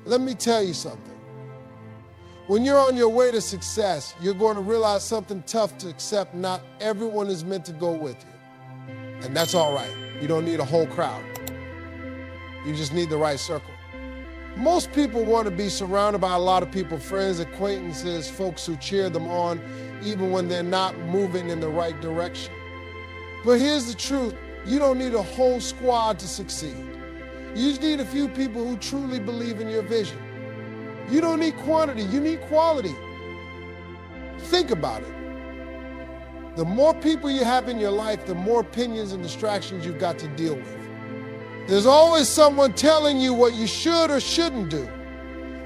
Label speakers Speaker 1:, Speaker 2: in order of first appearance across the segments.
Speaker 1: Let me tell you something. When you're on your way to success, you're going to realize something tough to accept. Not everyone is meant to go with you. And that's all right. You don't need a whole crowd. You just need the right circle. Most people want to be surrounded by a lot of people, friends, acquaintances, folks who cheer them on, even when they're not moving in the right direction. But here's the truth. You don't need a whole squad to succeed. You just need a few people who truly believe in your vision. You don't need quantity, you need quality. Think about it. The more people you have in your life, the more opinions and distractions you've got to deal with. There's always someone telling you what you should or shouldn't do.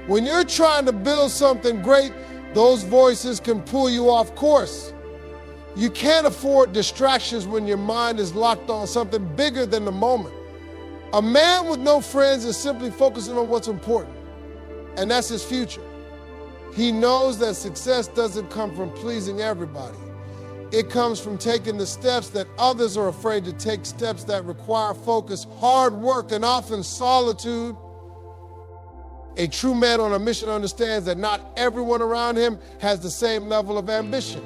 Speaker 1: When you're trying to build something great, those voices can pull you off course. You can't afford distractions when your mind is locked on something bigger than the moment. A man with no friends is simply focusing on what's important, and that's his future. He knows that success doesn't come from pleasing everybody. It comes from taking the steps that others are afraid to take, steps that require focus, hard work, and often solitude. A true man on a mission understands that not everyone around him has the same level of ambition.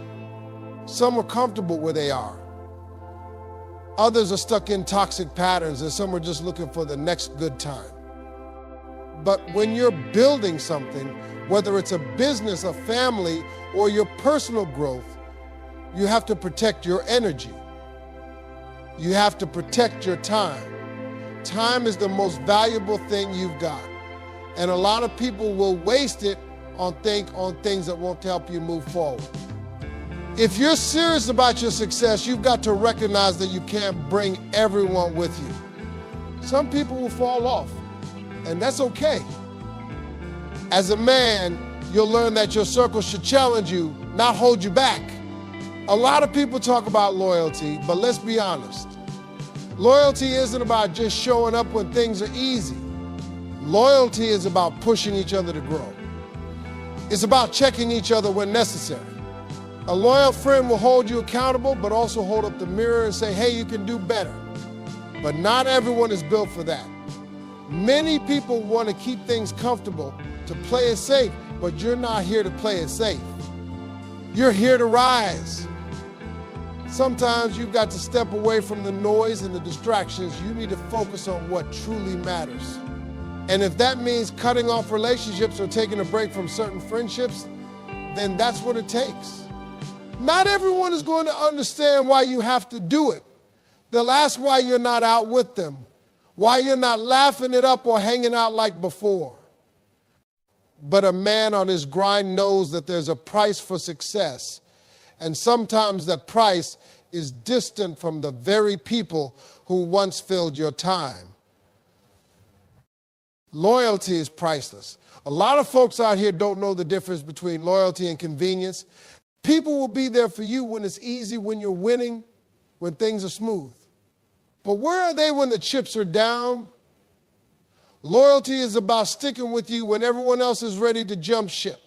Speaker 1: Some are comfortable where they are. Others are stuck in toxic patterns, and some are just looking for the next good time. But when you're building something, whether it's a business, a family, or your personal growth, you have to protect your energy. You have to protect your time. Time is the most valuable thing you've got. And a lot of people will waste it on things that won't help you move forward. If you're serious about your success, you've got to recognize that you can't bring everyone with you. Some people will fall off, and that's okay. As a man, you'll learn that your circle should challenge you, not hold you back. A lot of people talk about loyalty, but let's be honest. Loyalty isn't about just showing up when things are easy. Loyalty is about pushing each other to grow. It's about checking each other when necessary. A loyal friend will hold you accountable, but also hold up the mirror and say, hey, you can do better. But not everyone is built for that. Many people want to keep things comfortable, to play it safe, but you're not here to play it safe. You're here to rise. Sometimes you've got to step away from the noise and the distractions. You need to focus on what truly matters. And if that means cutting off relationships or taking a break from certain friendships, then that's what it takes. Not everyone is going to understand why you have to do it. They'll ask why you're not out with them, why you're not laughing it up or hanging out like before. But a man on his grind knows that there's a price for success. And sometimes that price is distant from the very people who once filled your time. Loyalty is priceless. A lot of folks out here don't know the difference between loyalty and convenience. People will be there for you when it's easy, when you're winning, when things are smooth. But where are they when the chips are down? Loyalty is about sticking with you when everyone else is ready to jump ship.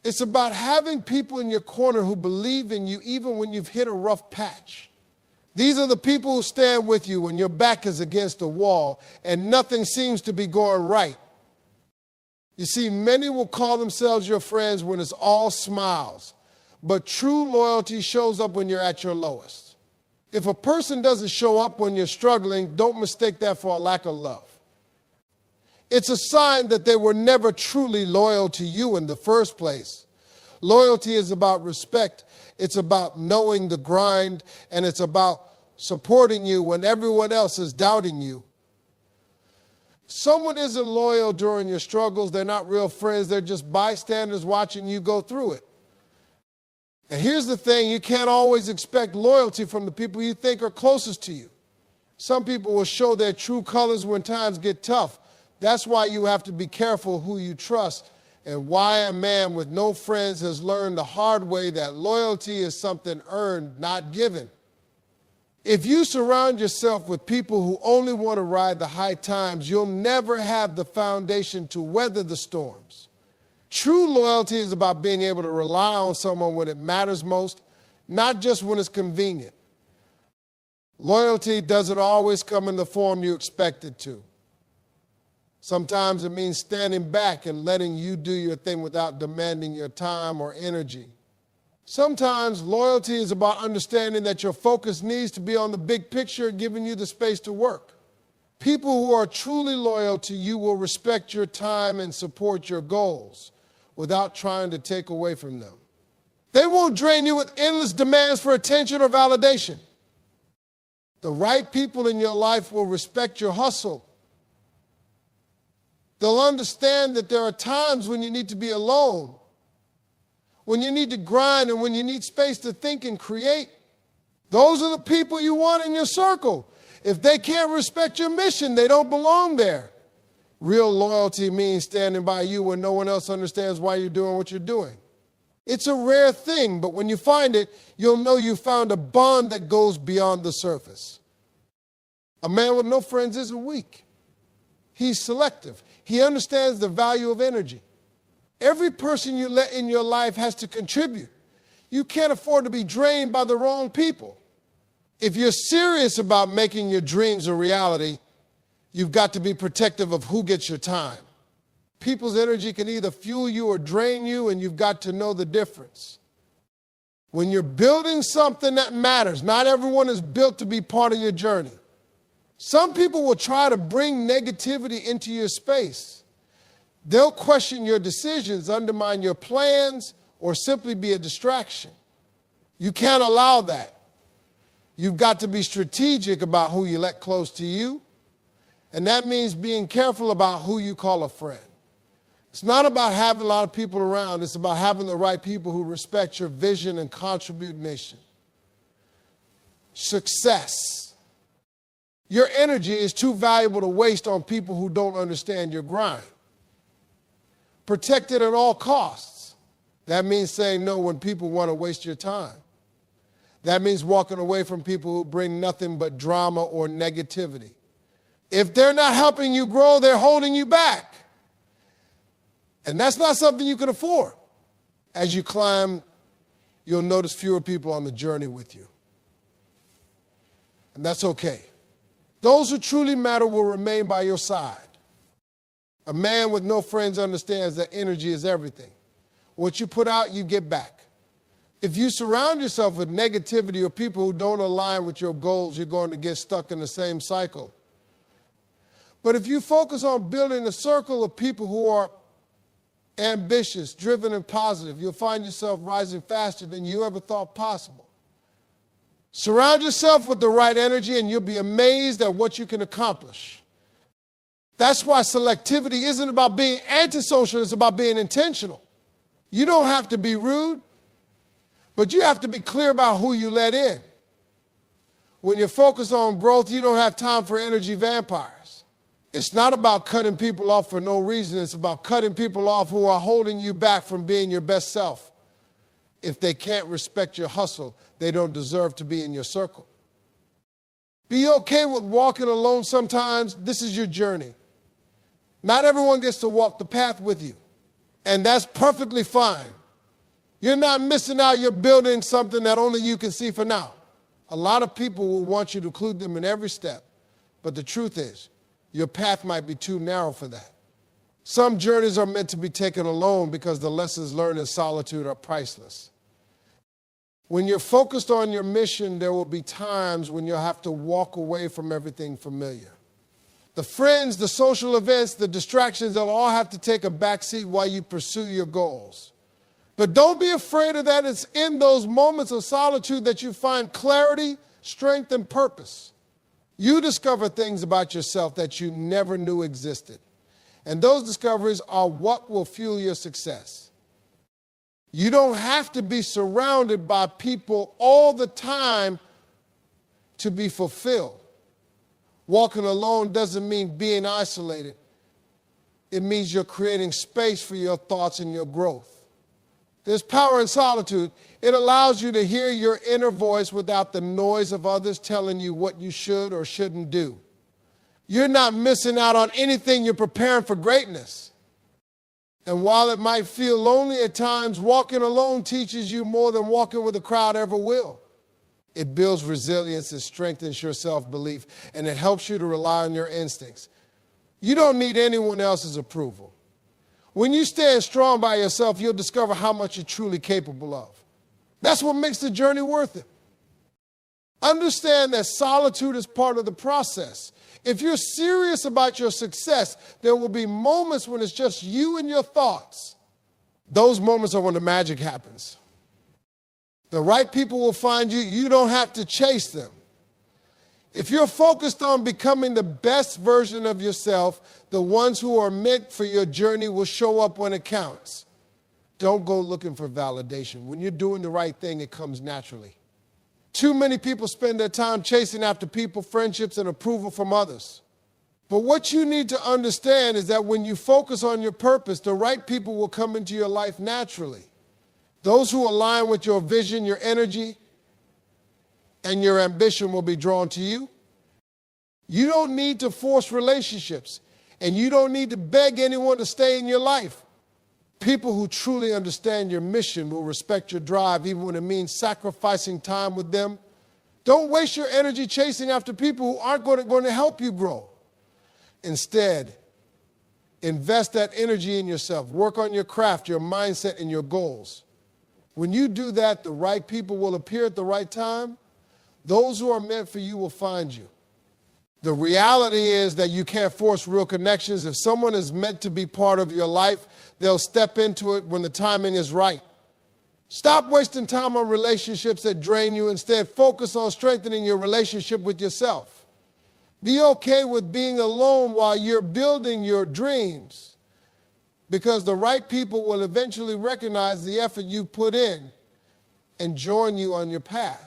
Speaker 1: It's about having people in your corner who believe in you even when you've hit a rough patch. These are the people who stand with you when your back is against a wall and nothing seems to be going right. You see, many will call themselves your friends when it's all smiles. But true loyalty shows up when you're at your lowest. If a person doesn't show up when you're struggling, don't mistake that for a lack of love. It's a sign that they were never truly loyal to you in the first place. Loyalty is about respect. It's about knowing the grind, and it's about supporting you when everyone else is doubting you. Someone isn't loyal during your struggles. They're not real friends. They're just bystanders watching you go through it. And here's the thing, you can't always expect loyalty from the people you think are closest to you. Some people will show their true colors when times get tough. That's why you have to be careful who you trust, and why a man with no friends has learned the hard way that loyalty is something earned, not given. If you surround yourself with people who only want to ride the high times, you'll never have the foundation to weather the storms. True loyalty is about being able to rely on someone when it matters most, not just when it's convenient. Loyalty doesn't always come in the form you expect it to. Sometimes it means standing back and letting you do your thing without demanding your time or energy. Sometimes loyalty is about understanding that your focus needs to be on the big picture, giving you the space to work. People who are truly loyal to you will respect your time and support your goals without trying to take away from them. They won't drain you with endless demands for attention or validation. The right people in your life will respect your hustle. They'll understand that there are times when you need to be alone, when you need to grind, and when you need space to think and create. Those are the people you want in your circle. If they can't respect your mission, they don't belong there. Real loyalty means standing by you when no one else understands why you're doing what you're doing. It's a rare thing, but when you find it, you'll know you found a bond that goes beyond the surface. A man with no friends isn't weak. He's selective. He understands the value of energy. Every person you let in your life has to contribute. You can't afford to be drained by the wrong people. If you're serious about making your dreams a reality, you've got to be protective of who gets your time. People's energy can either fuel you or drain you, and you've got to know the difference. When you're building something that matters, not everyone is built to be part of your journey. Some people will try to bring negativity into your space. They'll question your decisions, undermine your plans, or simply be a distraction. You can't allow that. You've got to be strategic about who you let close to you, and that means being careful about who you call a friend. It's not about having a lot of people around. It's about having the right people who respect your vision and contribute mission. Success. Your energy is too valuable to waste on people who don't understand your grind. Protect it at all costs. That means saying no when people want to waste your time. That means walking away from people who bring nothing but drama or negativity. If they're not helping you grow, they're holding you back. And that's not something you can afford. As you climb, you'll notice fewer people on the journey with you. And that's okay. Those who truly matter will remain by your side. A man with no friends understands that energy is everything. What you put out, you get back. If you surround yourself with negativity or people who don't align with your goals, you're going to get stuck in the same cycle. But if you focus on building a circle of people who are ambitious, driven, and positive, you'll find yourself rising faster than you ever thought possible. Surround yourself with the right energy and you'll be amazed at what you can accomplish. That's why selectivity isn't about being antisocial, it's about being intentional. You don't have to be rude, but you have to be clear about who you let in. When you're focused on growth, you don't have time for energy vampires. It's not about cutting people off for no reason. It's about cutting people off who are holding you back from being your best self. If they can't respect your hustle, they don't deserve to be in your circle. Be okay with walking alone sometimes. This is your journey. Not everyone gets to walk the path with you, and that's perfectly fine. You're not missing out. You're building something that only you can see for now. A lot of people will want you to include them in every step, but the truth is, your path might be too narrow for that. Some journeys are meant to be taken alone because the lessons learned in solitude are priceless. When you're focused on your mission, there will be times when you'll have to walk away from everything familiar. The friends, the social events, the distractions, they'll all have to take a backseat while you pursue your goals. But don't be afraid of that. It's in those moments of solitude that you find clarity, strength, and purpose. You discover things about yourself that you never knew existed. And those discoveries are what will fuel your success. You don't have to be surrounded by people all the time to be fulfilled. Walking alone doesn't mean being isolated. It means you're creating space for your thoughts and your growth. There's power in solitude. It allows you to hear your inner voice without the noise of others telling you what you should or shouldn't do. You're not missing out on anything. You're preparing for greatness. And while it might feel lonely at times, walking alone teaches you more than walking with a crowd ever will. It builds resilience, it strengthens your self-belief, and it helps you to rely on your instincts. You don't need anyone else's approval. When you stand strong by yourself, you'll discover how much you're truly capable of. That's what makes the journey worth it. Understand that solitude is part of the process. If you're serious about your success, there will be moments when it's just you and your thoughts. Those moments are when the magic happens. The right people will find you. You don't have to chase them. If you're focused on becoming the best version of yourself, the ones who are meant for your journey will show up when it counts. Don't go looking for validation. When you're doing the right thing, it comes naturally. Too many people spend their time chasing after people, friendships, and approval from others. But what you need to understand is that when you focus on your purpose, the right people will come into your life naturally. Those who align with your vision, your energy, and your ambition will be drawn to you. You don't need to force relationships, and you don't need to beg anyone to stay in your life. People who truly understand your mission will respect your drive, even when it means sacrificing time with them. Don't waste your energy chasing after people who aren't going to help you grow. Instead, invest that energy in yourself. Work on your craft, your mindset, and your goals. When you do that, the right people will appear at the right time. Those who are meant for you will find you. The reality is that you can't force real connections. If someone is meant to be part of your life, they'll step into it when the timing is right. Stop wasting time on relationships that drain you. Instead, focus on strengthening your relationship with yourself. Be okay with being alone while you're building your dreams, because the right people will eventually recognize the effort you put in and join you on your path.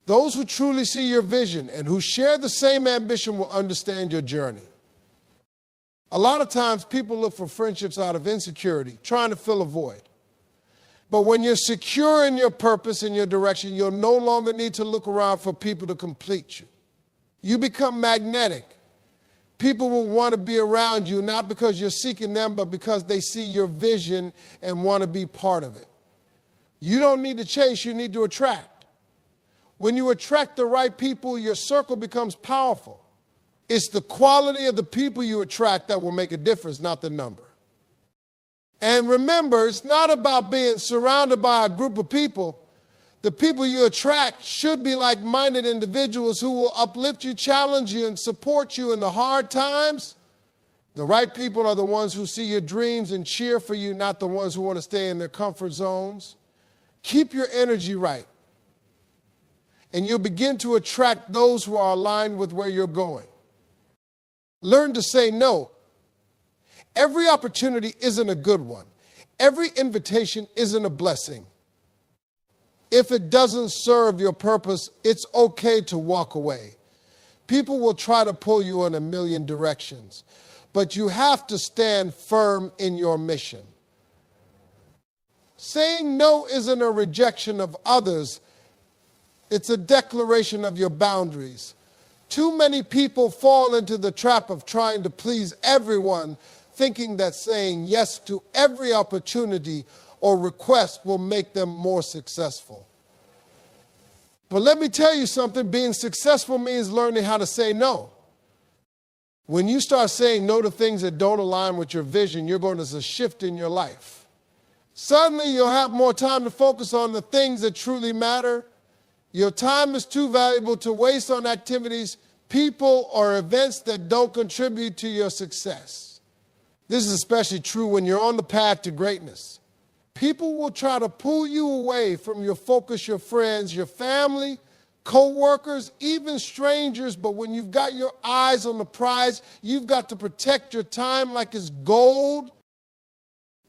Speaker 1: Those who truly see your vision and who share the same ambition will understand your journey. A lot of times people look for friendships out of insecurity, trying to fill a void. But when you're secure in your purpose and your direction, you'll no longer need to look around for people to complete you. You become magnetic. People will want to be around you, not because you're seeking them, but because they see your vision and want to be part of it. You don't need to chase, you need to attract. When you attract the right people, your circle becomes powerful. It's the quality of the people you attract that will make a difference, not the number. And remember, it's not about being surrounded by a group of people. The people you attract should be like-minded individuals who will uplift you, challenge you, and support you in the hard times. The right people are the ones who see your dreams and cheer for you, not the ones who want to stay in their comfort zones. Keep your energy right, and you'll begin to attract those who are aligned with where you're going. Learn to say no. Every opportunity isn't a good one. Every invitation isn't a blessing. If it doesn't serve your purpose, it's okay to walk away. People will try to pull you in a million directions, but you have to stand firm in your mission. Saying no isn't a rejection of others. It's a declaration of your boundaries. Too many people fall into the trap of trying to please everyone, thinking that saying yes to every opportunity or request will make them more successful. But let me tell you something, being successful means learning how to say no. When you start saying no to things that don't align with your vision, you're going to see a shift in your life. Suddenly you'll have more time to focus on the things that truly matter. Your time is too valuable to waste on activities, people, or events that don't contribute to your success. This is especially true when you're on the path to greatness. People will try to pull you away from your focus, your friends, your family, co-workers, even strangers. But when you've got your eyes on the prize, you've got to protect your time like it's gold.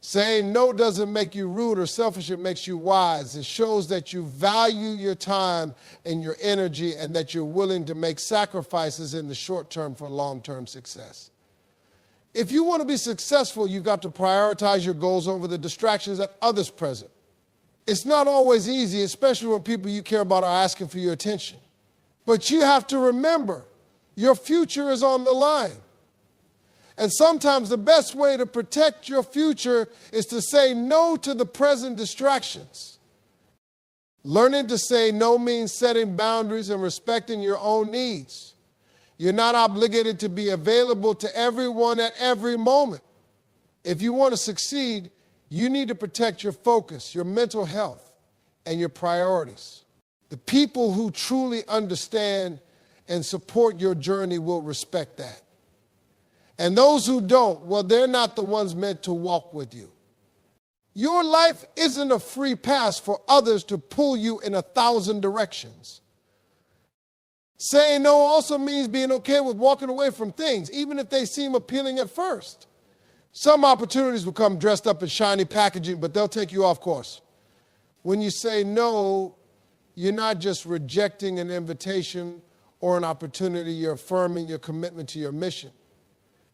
Speaker 1: Saying no doesn't make you rude or selfish, it makes you wise. It shows that you value your time and your energy and that you're willing to make sacrifices in the short term for long-term success. If you want to be successful, you've got to prioritize your goals over the distractions that others present. It's not always easy, especially when people you care about are asking for your attention. But you have to remember, your future is on the line. And sometimes the best way to protect your future is to say no to the present distractions. Learning to say no means setting boundaries and respecting your own needs. You're not obligated to be available to everyone at every moment. If you want to succeed, you need to protect your focus, your mental health, and your priorities. The people who truly understand and support your journey will respect that. And those who don't, well, they're not the ones meant to walk with you. Your life isn't a free pass for others to pull you in 1,000 directions. Saying no also means being okay with walking away from things, even if they seem appealing at first. Some opportunities will come dressed up in shiny packaging, but they'll take you off course. When you say no, you're not just rejecting an invitation or an opportunity, you're affirming your commitment to your mission.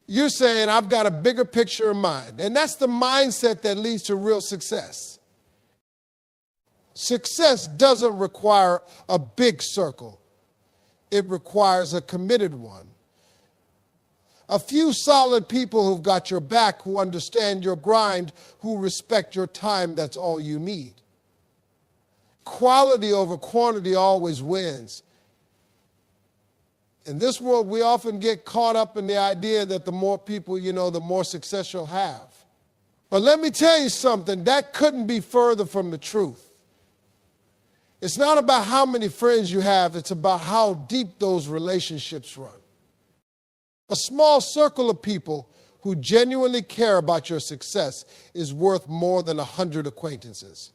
Speaker 1: You're saying, I've got a bigger picture in mind. And that's the mindset that leads to real success. Success doesn't require a big circle. It requires a committed one. A few solid people who've got your back, who understand your grind, who respect your time, that's all you need. Quality over quantity always wins. In this world, we often get caught up in the idea that the more people you know, the more success you'll have. But let me tell you something, that couldn't be further from the truth. It's not about how many friends you have, it's about how deep those relationships run. A small circle of people who genuinely care about your success is worth more than 100 acquaintances.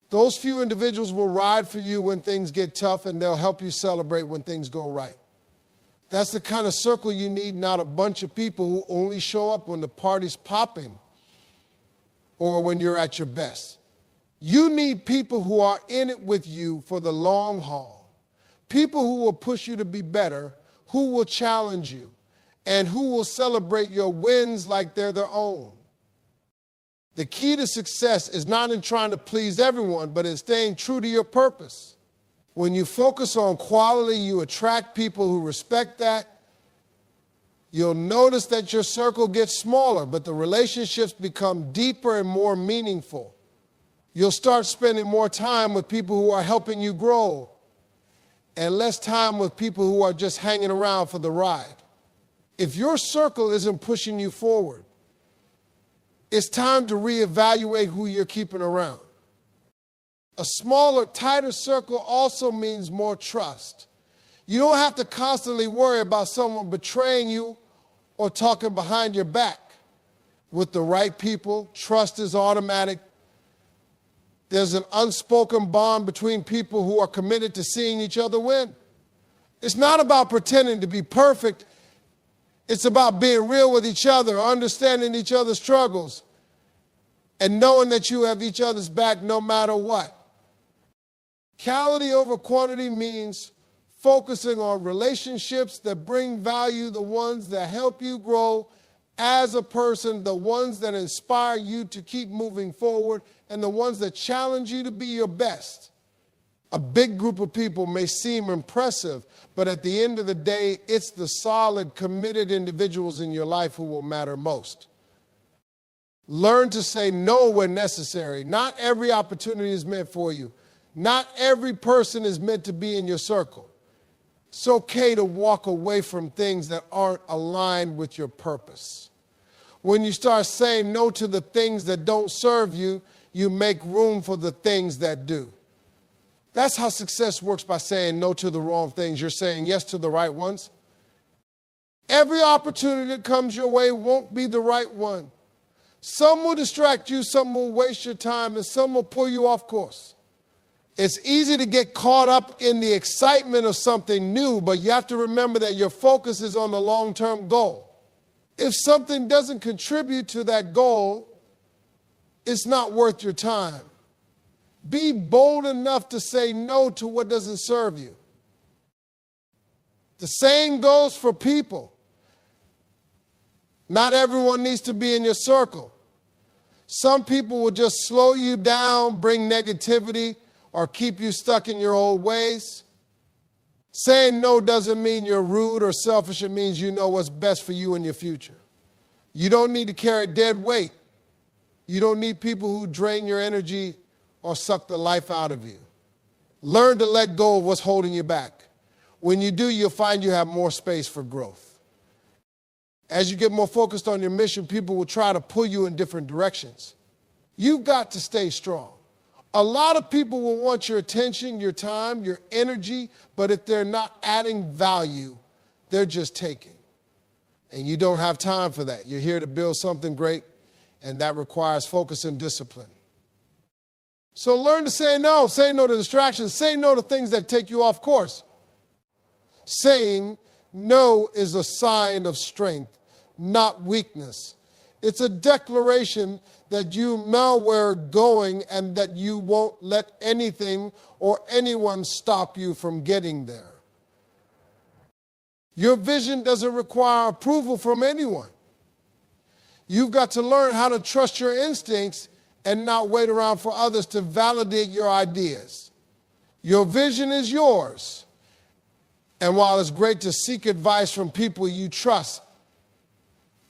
Speaker 1: Those few individuals will ride for you when things get tough, and they'll help you celebrate when things go right. That's the kind of circle you need, not a bunch of people who only show up when the party's popping or when you're at your best. You need people who are in it with you for the long haul. People who will push you to be better, who will challenge you, and who will celebrate your wins like they're their own. The key to success is not in trying to please everyone, but in staying true to your purpose. When you focus on quality, you attract people who respect that. You'll notice that your circle gets smaller, but the relationships become deeper and more meaningful. You'll start spending more time with people who are helping you grow and less time with people who are just hanging around for the ride. If your circle isn't pushing you forward, it's time to reevaluate who you're keeping around. A smaller, tighter circle also means more trust. You don't have to constantly worry about someone betraying you or talking behind your back. With the right people, trust is automatic. There's an unspoken bond between people who are committed to seeing each other win. It's not about pretending to be perfect. It's about being real with each other, understanding each other's struggles, and knowing that you have each other's back no matter what. Quality over quantity means focusing on relationships that bring value, the ones that help you grow as a person, the ones that inspire you to keep moving forward, and the ones that challenge you to be your best. A big group of people may seem impressive, but at the end of the day, it's the solid, committed individuals in your life who will matter most. Learn to say no when necessary. Not every opportunity is meant for you. Not every person is meant to be in your circle. It's okay to walk away from things that aren't aligned with your purpose. When you start saying no to the things that don't serve you, you make room for the things that do. That's how success works, by saying no to the wrong things. You're saying yes to the right ones. Every opportunity that comes your way won't be the right one. Some will distract you, some will waste your time, and some will pull you off course. It's easy to get caught up in the excitement of something new, but you have to remember that your focus is on the long-term goal. If something doesn't contribute to that goal, it's not worth your time. Be bold enough to say no to what doesn't serve you. The same goes for people. Not everyone needs to be in your circle. Some people will just slow you down, bring negativity, or keep you stuck in your old ways. Saying no doesn't mean you're rude or selfish. It means you know what's best for you in your future. You don't need to carry dead weight. You don't need people who drain your energy or suck the life out of you. Learn to let go of what's holding you back. When you do, you'll find you have more space for growth. As you get more focused on your mission, people will try to pull you in different directions. You've got to stay strong. A lot of people will want your attention, your time, your energy, but if they're not adding value, they're just taking. And you don't have time for that. You're here to build something great, and that requires focus and discipline. So learn to say no. Say no to distractions. Say no to things that take you off course. Saying no is a sign of strength, not weakness. It's a declaration that you know where you're going and that you won't let anything or anyone stop you from getting there. Your vision doesn't require approval from anyone. You've got to learn how to trust your instincts and not wait around for others to validate your ideas. Your vision is yours. And while it's great to seek advice from people you trust,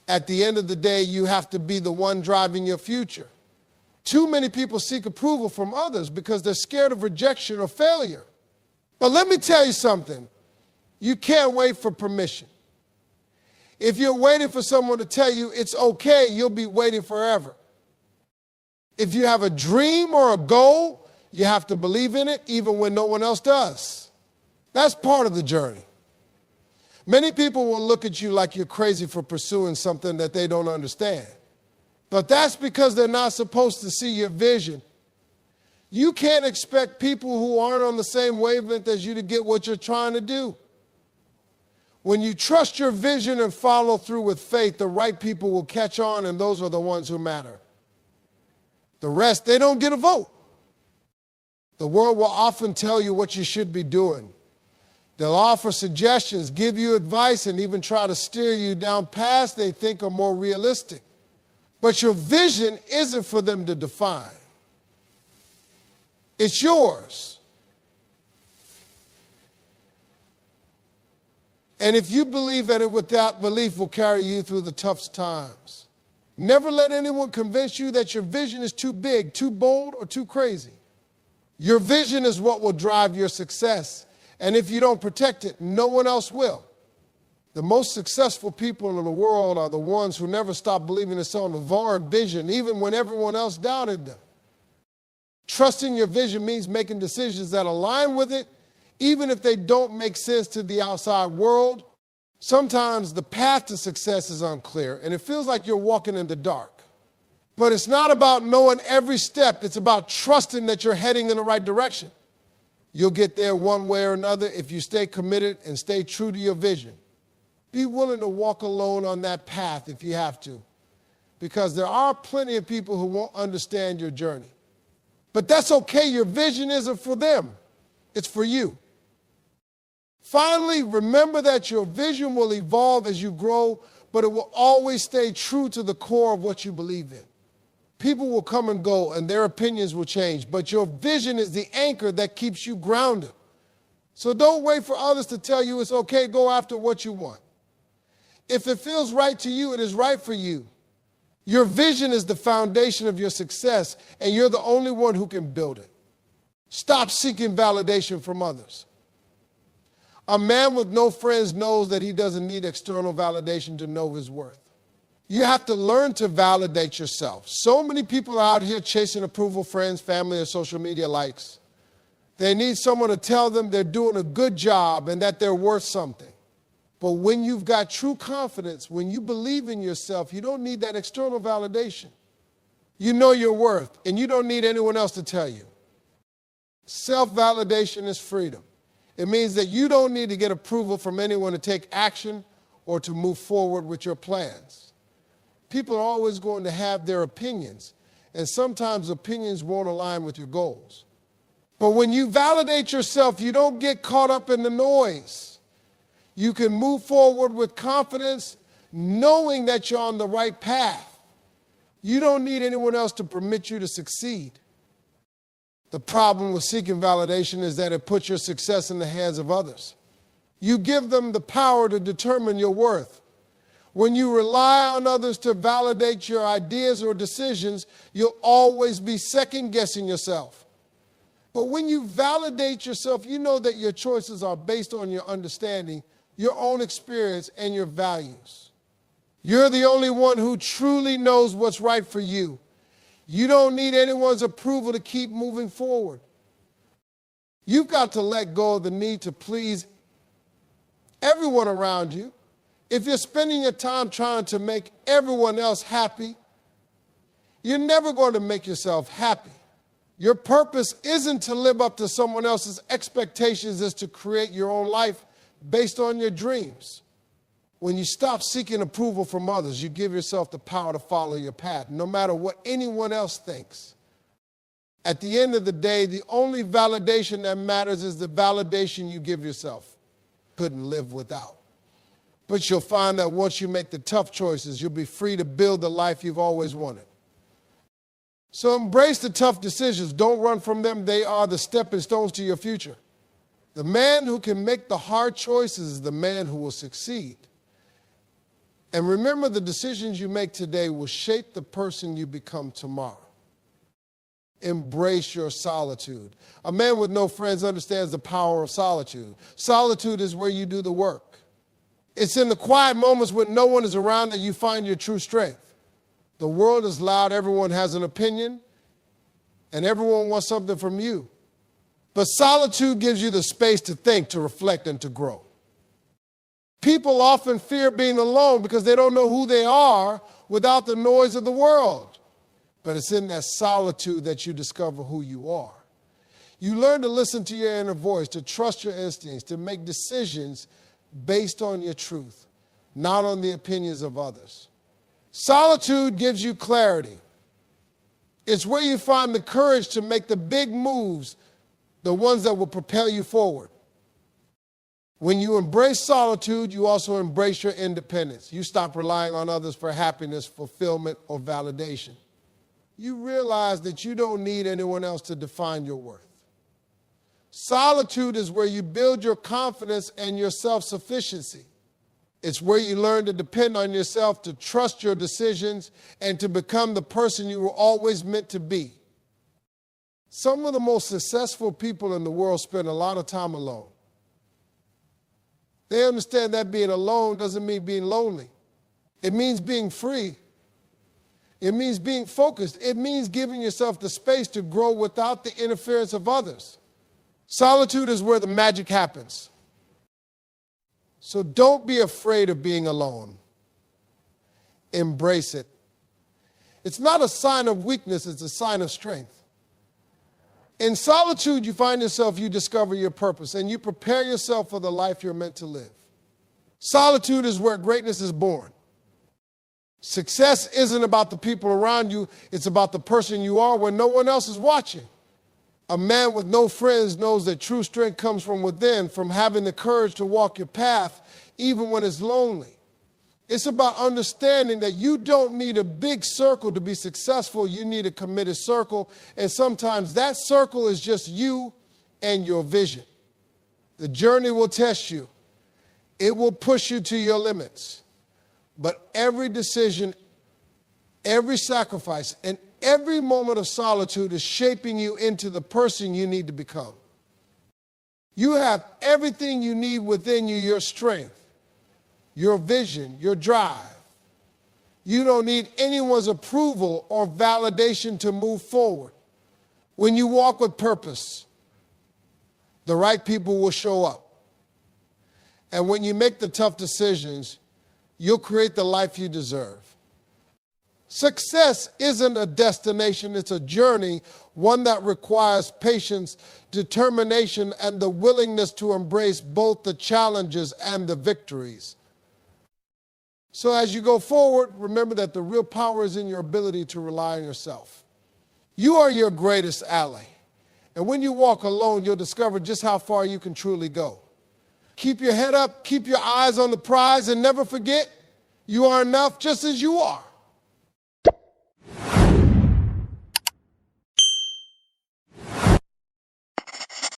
Speaker 1: at the end of the day, you have to be the one driving your future. Too many people seek approval from others because they're scared of rejection or failure. But let me tell you something. You can't wait for permission. If you're waiting for someone to tell you it's okay, you'll be waiting forever. If you have a dream or a goal, you have to believe in it even when no one else does. That's part of the journey. Many people will look at you like you're crazy for pursuing something that they don't understand. But that's because they're not supposed to see your vision. You can't expect people who aren't on the same wavelength as you to get what you're trying to do. When you trust your vision and follow through with faith, the right people will catch on, and those are the ones who matter. The rest, they don't get a vote. The world will often tell you what you should be doing. They'll offer suggestions, give you advice, and even try to steer you down paths they think are more realistic. But your vision isn't for them to define. It's yours. And if you believe that it without belief will carry you through the toughest times. Never let anyone convince you that your vision is too big, too bold, or too crazy. Your vision is what will drive your success. And if you don't protect it, no one else will. The most successful people in the world are the ones who never stop believing in their own vision, even when everyone else doubted them. Trusting your vision means making decisions that align with it, even if they don't make sense to the outside world. Sometimes the path to success is unclear, and it feels like you're walking in the dark. But it's not about knowing every step. It's about trusting that you're heading in the right direction. You'll get there one way or another if you stay committed and stay true to your vision. Be willing to walk alone on that path if you have to, because there are plenty of people who won't understand your journey. But that's okay. Your vision isn't for them. It's for you. Finally, remember that your vision will evolve as you grow, but it will always stay true to the core of what you believe in. People will come and go, and their opinions will change, but your vision is the anchor that keeps you grounded. So don't wait for others to tell you it's okay. Go after what you want. If it feels right to you, it is right for you. Your vision is the foundation of your success, and you're the only one who can build it. Stop seeking validation from others. A man with no friends knows that he doesn't need external validation to know his worth. You have to learn to validate yourself. So many people are out here chasing approval, friends, family, or social media likes. They need someone to tell them they're doing a good job and that they're worth something. But when you've got true confidence, when you believe in yourself, you don't need that external validation. You know your worth, and you don't need anyone else to tell you. Self-validation is freedom. It means that you don't need to get approval from anyone to take action or to move forward with your plans. People are always going to have their opinions, and sometimes opinions won't align with your goals. But when you validate yourself, you don't get caught up in the noise. You can move forward with confidence, knowing that you're on the right path. You don't need anyone else to permit you to succeed. The problem with seeking validation is that it puts your success in the hands of others. You give them the power to determine your worth. When you rely on others to validate your ideas or decisions, you'll always be second-guessing yourself. But when you validate yourself, you know that your choices are based on your understanding, your own experience, and your values. You're the only one who truly knows what's right for you. You don't need anyone's approval to keep moving forward. You've got to let go of the need to please everyone around you. If you're spending your time trying to make everyone else happy, you're never going to make yourself happy. Your purpose isn't to live up to someone else's expectations, it's to create your own life based on your dreams. When you stop seeking approval from others, you give yourself the power to follow your path, no matter what anyone else thinks. At the end of the day, the only validation that matters is the validation you give yourself. Couldn't live without. But you'll find that once you make the tough choices, you'll be free to build the life you've always wanted. So embrace the tough decisions. Don't run from them. They are the stepping stones to your future. The man who can make the hard choices is the man who will succeed. And remember, the decisions you make today will shape the person you become tomorrow. Embrace your solitude. A man with no friends understands the power of solitude. Solitude is where you do the work. It's in the quiet moments when no one is around that you find your true strength. The world is loud, everyone has an opinion, and everyone wants something from you. But solitude gives you the space to think, to reflect, and to grow. People often fear being alone because they don't know who they are without the noise of the world. But it's in that solitude that you discover who you are. You learn to listen to your inner voice, to trust your instincts, to make decisions based on your truth, not on the opinions of others. Solitude gives you clarity. It's where you find the courage to make the big moves, the ones that will propel you forward. When you embrace solitude, you also embrace your independence. You stop relying on others for happiness, fulfillment, or validation. You realize that you don't need anyone else to define your worth. Solitude is where you build your confidence and your self-sufficiency. It's where you learn to depend on yourself, to trust your decisions, and to become the person you were always meant to be. Some of the most successful people in the world spend a lot of time alone. They understand that being alone doesn't mean being lonely. It means being free. It means being focused. It means giving yourself the space to grow without the interference of others. Solitude is where the magic happens. So don't be afraid of being alone. Embrace it. It's not a sign of weakness, it's a sign of strength. In solitude, you find yourself, you discover your purpose, and you prepare yourself for the life you're meant to live. Solitude is where greatness is born. Success isn't about the people around you, it's about the person you are when no one else is watching. A man with no friends knows that true strength comes from within, from having the courage to walk your path, even when it's lonely. It's about understanding that you don't need a big circle to be successful. You need a committed circle. And sometimes that circle is just you and your vision. The journey will test you. It will push you to your limits. But every decision, every sacrifice, and every moment of solitude is shaping you into the person you need to become. You have everything you need within you, your strength, your vision, your drive. You don't need anyone's approval or validation to move forward. When you walk with purpose, the right people will show up. And when you make the tough decisions, you'll create the life you deserve. Success isn't a destination, it's a journey, one that requires patience, determination, and the willingness to embrace both the challenges and the victories. So as you go forward, remember that the real power is in your ability to rely on yourself. You are your greatest ally. And when you walk alone, you'll discover just how far you can truly go. Keep your head up, keep your eyes on the prize, and never forget, you are enough just as you are.